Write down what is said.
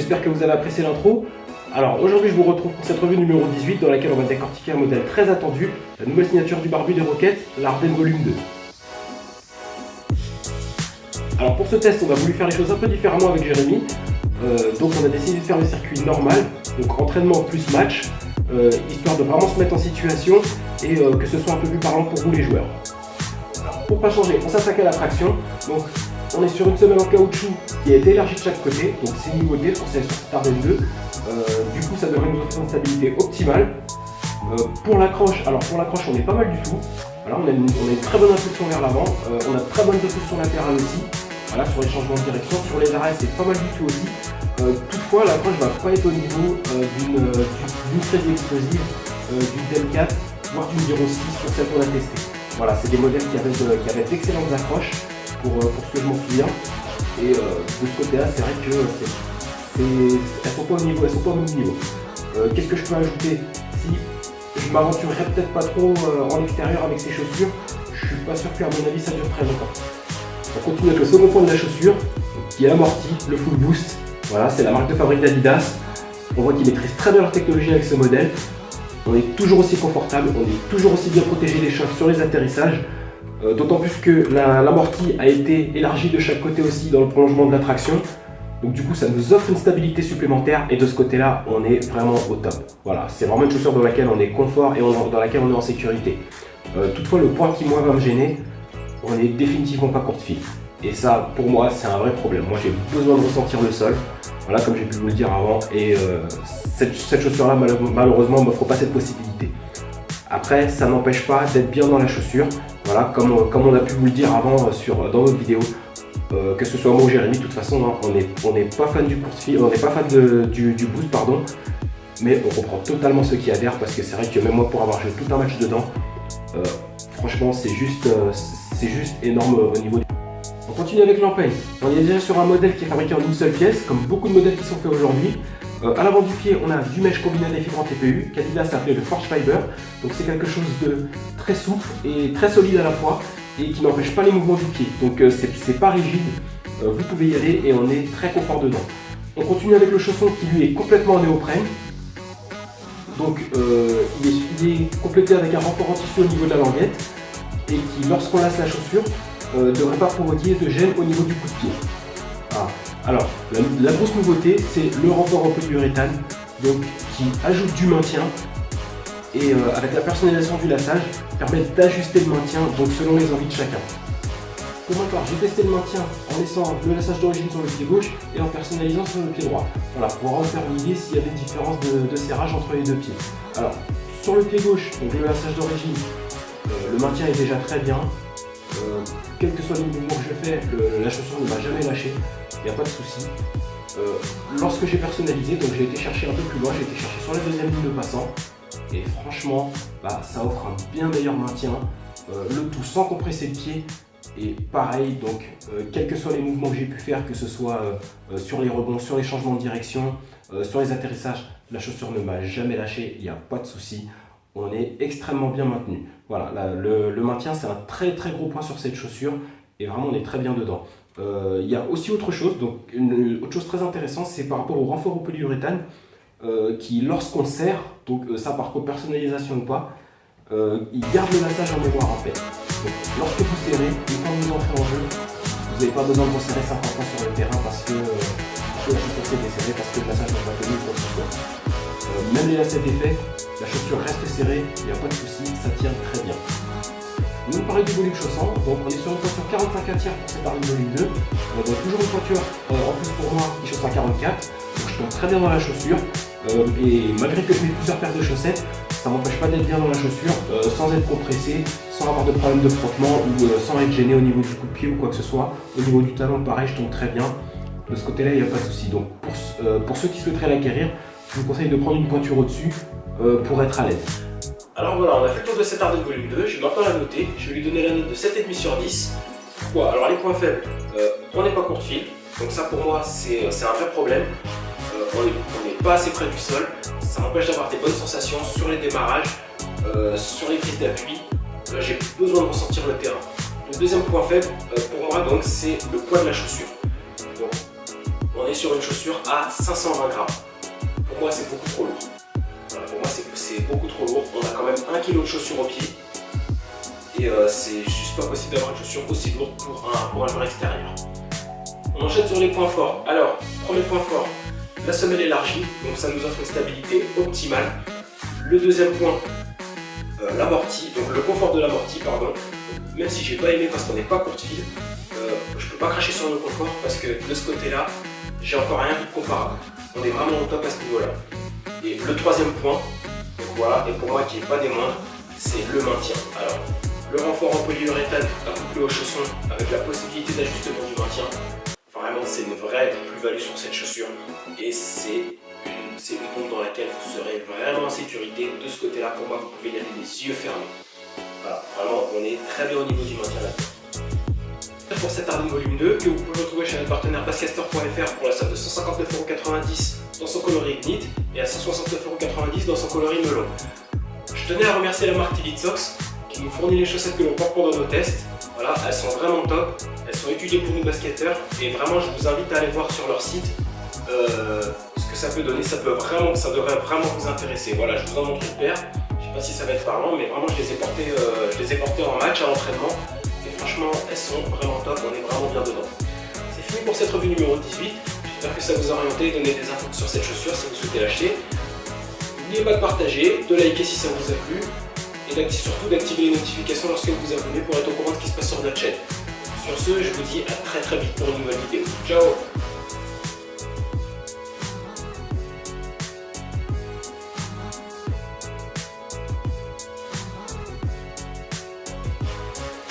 j'espère que vous avez apprécié l'intro. Alors aujourd'hui je vous retrouve pour cette revue numéro 18 dans laquelle on va décortiquer un modèle très attendu, la nouvelle signature du barbu des Rockets, l'Arden Volume 2. Alors pour ce test on a voulu faire les choses un peu différemment avec Jérémy, donc on a décidé de faire le circuit normal, donc entraînement plus match, histoire de vraiment se mettre en situation et que ce soit un peu plus parlant pour vous les joueurs. Alors, pour pas changer, on s'attaque à la traction, donc on est sur une semelle en caoutchouc qui a été élargie de chaque côté, donc c'est une nouveauté pour celle sur cette Arden 2. Du coup ça devrait nous offrir une stabilité optimale. Pour l'accroche, on est pas mal du tout. Voilà, on a une très bonne impulsion vers l'avant, on a de très bonnes impulsions latérales aussi. Voilà, sur les changements de direction, sur les arrêts c'est pas mal du tout aussi. Toutefois l'accroche va pas être au niveau d'une très explosive, d'une DEL4, voire d'une Giro 6 sur celle qu'on a testée. Voilà, c'est des modèles qui avaient d'excellentes accroches pour ce que je m'en souviens. Et de ce côté-là, c'est vrai que elles sont pas au niveau, qu'est-ce que je peux ajouter? Si je m'aventurerais peut-être pas trop en extérieur avec ces chaussures, je suis pas sûr qu'à mon avis ça dure très longtemps. On continue avec le second point de la chaussure, qui est amorti, le Full Boost. Voilà, c'est la marque de fabrique d'Adidas. On voit qu'ils maîtrisent très bien leur technologie avec ce modèle. On est toujours aussi confortable, on est toujours aussi bien protégé des chocs sur les atterrissages. D'autant plus que l'amorti a été élargi de chaque côté aussi dans le prolongement de la traction. Donc du coup ça nous offre une stabilité supplémentaire et de ce côté là on est vraiment au top. Voilà, c'est vraiment une chaussure dans laquelle on est confort et dans laquelle on est en sécurité. Toutefois le point qui moi va me gêner, on n'est définitivement pas courte-file. Et ça pour moi c'est un vrai problème. Moi j'ai besoin de ressentir le sol, voilà, comme j'ai pu vous le dire avant, et cette chaussure là malheureusement ne m'offre pas cette possibilité. Après ça n'empêche pas d'être bien dans la chaussure, voilà, comme on a pu vous le dire avant dans notre vidéo. Que ce soit moi ou Jérémy, de toute façon, hein, on n'est pas fan du court-fil, on n'est pas fan du boost, pardon, mais on comprend totalement ceux qui adhèrent parce que c'est vrai que même moi, pour avoir joué tout un match dedans, franchement, c'est juste énorme au niveau du... On continue avec l'empeigne. On est déjà sur un modèle qui est fabriqué en une seule pièce, comme beaucoup de modèles qui sont faits aujourd'hui. À l'avant du pied, on a du mesh combiné à des fibres en TPU, qu'Adidas a appelé le Forge Fiber. Donc c'est quelque chose de très souple et très solide à la fois, et qui n'empêche pas les mouvements du pied. Donc c'est pas rigide, vous pouvez y aller et on est très confort dedans. On continue avec le chausson qui lui est complètement en néoprène. Donc il est complété avec un renfort en tissu au niveau de la languette et qui, lorsqu'on lasse la chaussure, ne devrait pas provoquer de gêne au niveau du coup de pied. Voilà. Alors la grosse nouveauté, c'est le renfort en polyuréthane, donc qui ajoute du maintien. Et avec la personnalisation du lassage, permet d'ajuster le maintien donc selon les envies de chacun. Pour ma part, j'ai testé le maintien en laissant le lassage d'origine sur le pied gauche et en personnalisant sur le pied droit. Voilà, pour en faire une idée s'il y avait une différence de serrage entre les deux pieds. Alors, sur le pied gauche, donc le lassage d'origine, le maintien est déjà très bien. Quels que soient les mouvements que je fais, la chaussure ne m'a jamais lâché, il n'y a pas de souci. Lorsque j'ai personnalisé, donc j'ai été chercher un peu plus loin, j'ai été chercher sur la deuxième ligne de passant. Et franchement, ça offre un bien meilleur maintien, le tout sans compresser le pied. Et pareil, donc quels que soient les mouvements que j'ai pu faire, que ce soit sur les rebonds, sur les changements de direction, sur les atterrissages, la chaussure ne m'a jamais lâché, il n'y a pas de souci. On est extrêmement bien maintenu. Voilà, le maintien c'est un très très gros point sur cette chaussure et vraiment on est très bien dedans. Il y a aussi autre chose, donc autre chose très intéressante, c'est par rapport au renfort au polyuréthane. Qui lorsqu'on le serre, donc ça par contre personnalisation ou pas, il garde le lassage en mémoire en fait. Donc, lorsque vous serrez et quand vous entrez en jeu, vous n'avez pas besoin de resserrer 50 fois sur le terrain parce que la chaussure s'est desserrée, parce que le lassage n'est pas tenu ou quoi que ce soit. Même les lacets défaits, la chaussure reste serrée, il n'y a pas de souci, ça tient très bien. Nous on parlait du volume chaussant, donc on est sur une pointure 45 1/3 pour cette Arden Volume 2. Donc toujours une pointure en plus pour moi qui chausse à 44, donc je tombe très bien dans la chaussure. Et malgré que je mets plusieurs paires de chaussettes, ça m'empêche pas d'être bien dans la chaussure, sans être compressé, sans avoir de problème de frottement ou sans être gêné au niveau du coup de pied ou quoi que ce soit. Au niveau du talon, pareil, je tombe très bien. De ce côté-là, il n'y a pas de souci. Donc pour ceux qui souhaiteraient l'acquérir, je vous conseille de prendre une pointure au-dessus pour être à l'aise. Alors voilà, on a fait le tour de cette Arden Volume 2, je vais maintenant la noter. Je vais lui donner la note de 7,5 sur 10. Pourquoi? Alors les points faibles, on n'est pas court-fil, donc ça pour moi c'est un vrai problème. On n'est pas assez près du sol, ça m'empêche d'avoir des bonnes sensations sur les démarrages, sur les prises d'appui. J'ai besoin de ressentir le terrain. Le deuxième point faible pour moi donc c'est le poids de la chaussure. Donc, on est sur une chaussure à 520 grammes. Pour moi, c'est beaucoup trop lourd. Voilà, pour moi, c'est beaucoup trop lourd. On a quand même 1 kg de chaussures au pied. Et c'est juste pas possible d'avoir une chaussure aussi lourde pour un joueur extérieur. On enchaîne sur les points forts. Alors, premier point fort, la semelle élargie. Donc ça nous offre une stabilité optimale. Le deuxième point, l'amorti. Donc le confort de l'amorti, pardon. Même si j'ai pas aimé parce qu'on n'est pas courte-file, je peux pas cracher sur le confort parce que de ce côté-là, j'ai encore rien vu de comparable. On est vraiment au top à ce niveau-là. Et le troisième point, donc voilà, et pour moi qui n'est pas des moindres, c'est le maintien. Alors, le renfort en polyuréthane accouplé aux chaussons avec la possibilité d'ajustement du maintien, vraiment c'est une vraie plus-value sur cette chaussure. Et c'est une pompe dans laquelle vous serez vraiment en sécurité. De ce côté-là, pour moi, vous pouvez y aller les yeux fermés. Voilà, vraiment, on est très bien au niveau du maintien là. Pour cette Harden volume 2 que vous pouvez retrouver chez notre partenaire basketstore.fr pour la somme de 159,90 € dans son coloris Ignite et à 169,90 € dans son coloris Melon. Je tenais à remercier la marque Tillit Socks qui nous fournit les chaussettes que l'on porte pendant nos tests. Voilà, elles sont vraiment top, elles sont étudiées pour nous basketteurs et vraiment je vous invite à aller voir sur leur site ce que ça peut donner, ça devrait vraiment vous intéresser. Voilà, je vous en montre une paire, je sais pas si ça va être parlant mais vraiment je les ai portées en match à l'entraînement. Franchement, elles sont vraiment top, on est vraiment bien dedans. C'est fini pour cette revue numéro 18. J'espère que ça vous a orienté, donné des infos sur cette chaussure si vous souhaitez l'acheter. N'oubliez pas de partager, de liker si ça vous a plu et surtout d'activer les notifications lorsque vous vous abonnez pour être au courant de ce qui se passe sur notre chaîne. Sur ce, je vous dis à très vite pour une nouvelle vidéo. Ciao!